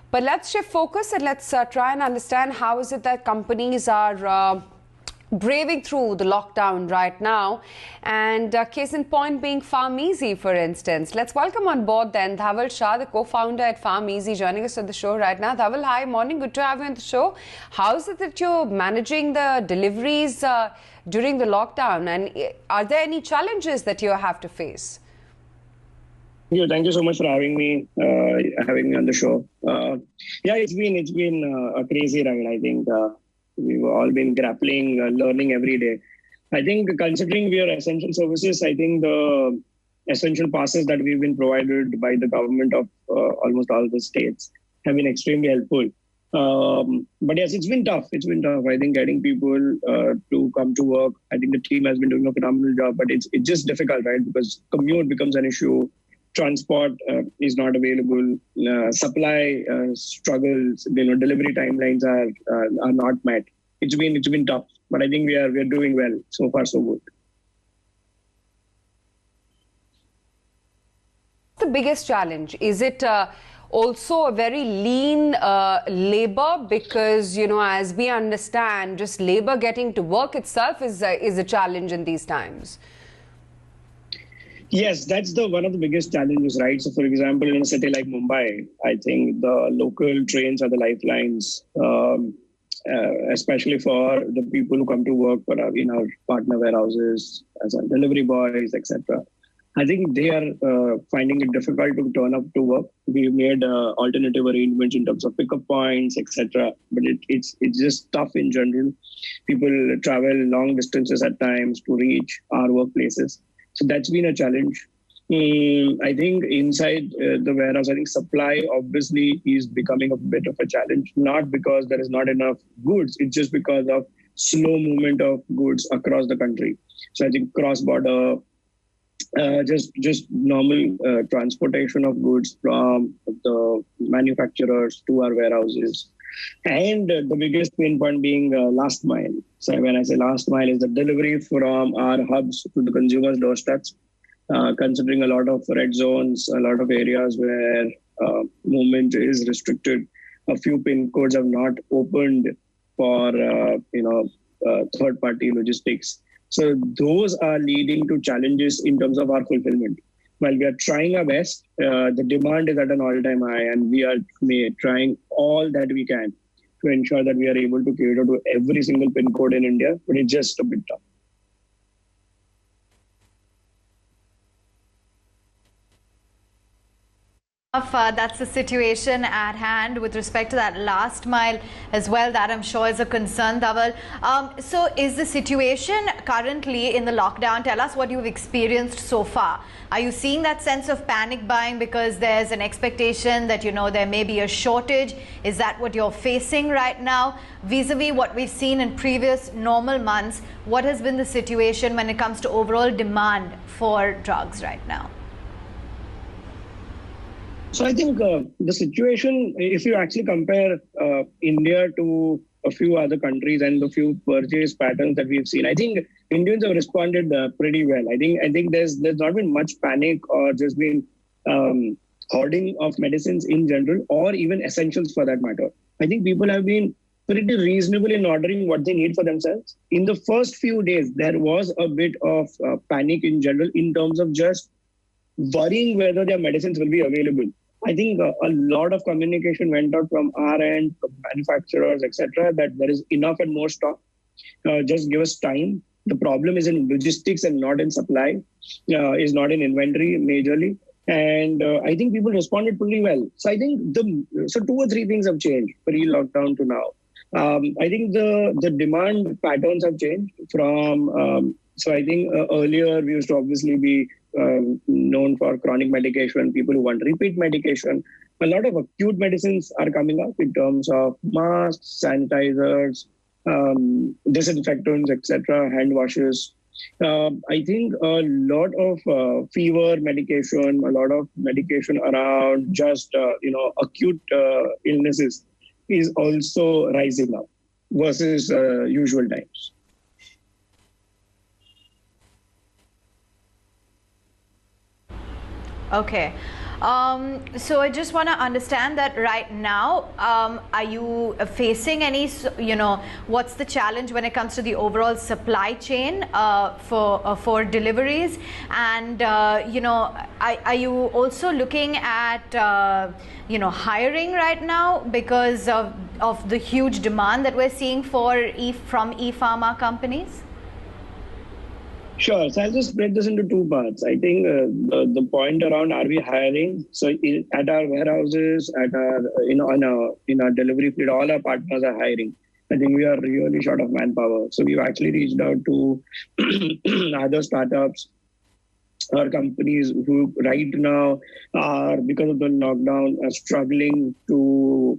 But let's shift focus and let's try and understand how is it that companies are braving through the lockdown right now, and case in point being Pharmeasy, for instance. Let's welcome on board then Dhaval Shah, the co-founder at Pharmeasy, joining us on the show right now. Dhaval, hi, morning, good to have you on the show. How is it that you're managing the deliveries during the lockdown, and are there any challenges that you have to face? Thank you so much for having me on the show. Yeah, it's been a crazy ride. I think we've all been grappling, learning every day. I think considering we are essential services, I think the essential passes that we've been provided by the government of almost all the states have been extremely helpful. But yes, it's been tough. I think getting people to come to work. I think the team has been doing a phenomenal job, but it's just difficult, right? Because commute becomes an issue. Transport is not available. Supply struggles. Delivery timelines are not met. It's been tough, but I think we are doing well so far. So good. The biggest challenge is it also a very lean labor, because as we understand, just labor getting to work itself is a challenge in these times. Yes, that's one of the biggest challenges, right? So, for example, in a city like Mumbai, I think the local trains are the lifelines, especially for the people who come to work in our partner warehouses, as our delivery boys, etc. I think they are finding it difficult to turn up to work. We've made alternative arrangements in terms of pickup points, etc. But it's just tough in general. People travel long distances at times to reach our workplaces. So that's been a challenge. I think inside the warehouse, I think supply obviously is becoming a bit of a challenge, not because there is not enough goods. It's just because of slow movement of goods across the country. So I think cross-border, just normal transportation of goods from the manufacturers to our warehouses. And the biggest pain point being last mile. So when I say last mile, is the delivery from our hubs to the consumer's doorsteps. Considering a lot of red zones, a lot of areas where movement is restricted, a few pin codes have not opened for third-party logistics. So those are leading to challenges in terms of our fulfillment. While we are trying our best, the demand is at an all-time high, and we are trying all that we can to ensure that we are able to cater to every single pin code in India, but it's just a bit tough. That's the situation at hand with respect to that last mile as well. That I'm sure is a concern, Dhaval. So is the situation currently in the lockdown? Tell us what you've experienced so far. Are you seeing that sense of panic buying because there's an expectation that, there may be a shortage? Is that what you're facing right now? Vis-a-vis what we've seen in previous normal months, what has been the situation when it comes to overall demand for drugs right now? So I think the situation, if you actually compare India to a few other countries and the few purchase patterns that we've seen, I think Indians have responded pretty well. I think there's not been much panic or just been hoarding of medicines in general, or even essentials for that matter. I think people have been pretty reasonable in ordering what they need for themselves. In the first few days, there was a bit of panic in general in terms of just worrying whether their medicines will be available. I think a lot of communication went out from our end, from manufacturers, etc., that there is enough and more stock. Just give us time. The problem is in logistics and not in supply, is not in inventory majorly. And I think people responded pretty well. So I think so 2 or 3 things have changed pre-lockdown to now. I think the demand patterns have changed from, so I think earlier we used to obviously be known for chronic medication, people who want repeat medication. A lot of acute medicines are coming up in terms of masks, sanitizers, disinfectants, etc., hand washes. I think a lot of fever medication, a lot of medication around just acute illnesses is also rising up versus usual times. Okay. So I just want to understand that right now, are you facing any, what's the challenge when it comes to the overall supply chain for deliveries? And, are you also looking at, hiring right now because of the huge demand that we're seeing from e-pharma companies? Sure. So I'll just split this into two parts. I think the point around are we hiring? So at our warehouses, at our in our delivery fleet, all our partners are hiring. I think we are really short of manpower. So we've actually reached out to other startups or companies who right now are, because of the lockdown, are struggling to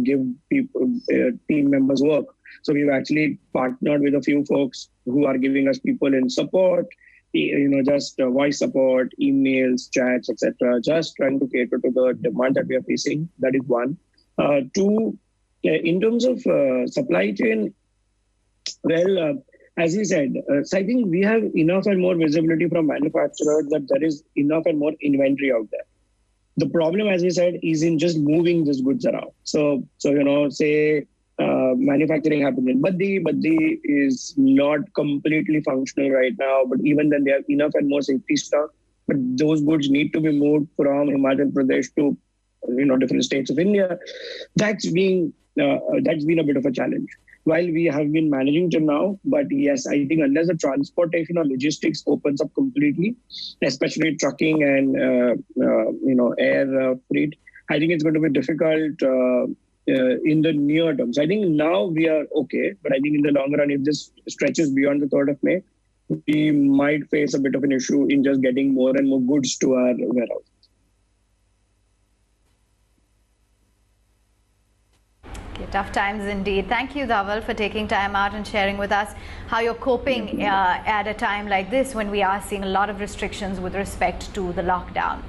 give people team members work. So we've actually partnered with a few folks who are giving us people in support, just voice support, emails, chats, etc. Just trying to cater to the demand that we are facing. That is one. Two, in terms of supply chain, well, as we said, so I think we have enough and more visibility from manufacturers that there is enough and more inventory out there. The problem, as we said, is in just moving these goods around. So say manufacturing happened in Baddi is not completely functional right now, but even then they have enough and more safety stock. But those goods need to be moved from Himachal Pradesh to different states of India. That's been a bit of a challenge. While we have been managing till now, but yes, I think unless the transportation or logistics opens up completely, especially trucking and air freight, I think it's going to be difficult in the near term. So I think now we are okay, but I think in the long run, if this stretches beyond the 3rd of May, we might face a bit of an issue in just getting more and more goods to our warehouse. Okay, tough times indeed. Thank you, Dhaval, for taking time out and sharing with us how you're coping at a time like this when we are seeing a lot of restrictions with respect to the lockdown.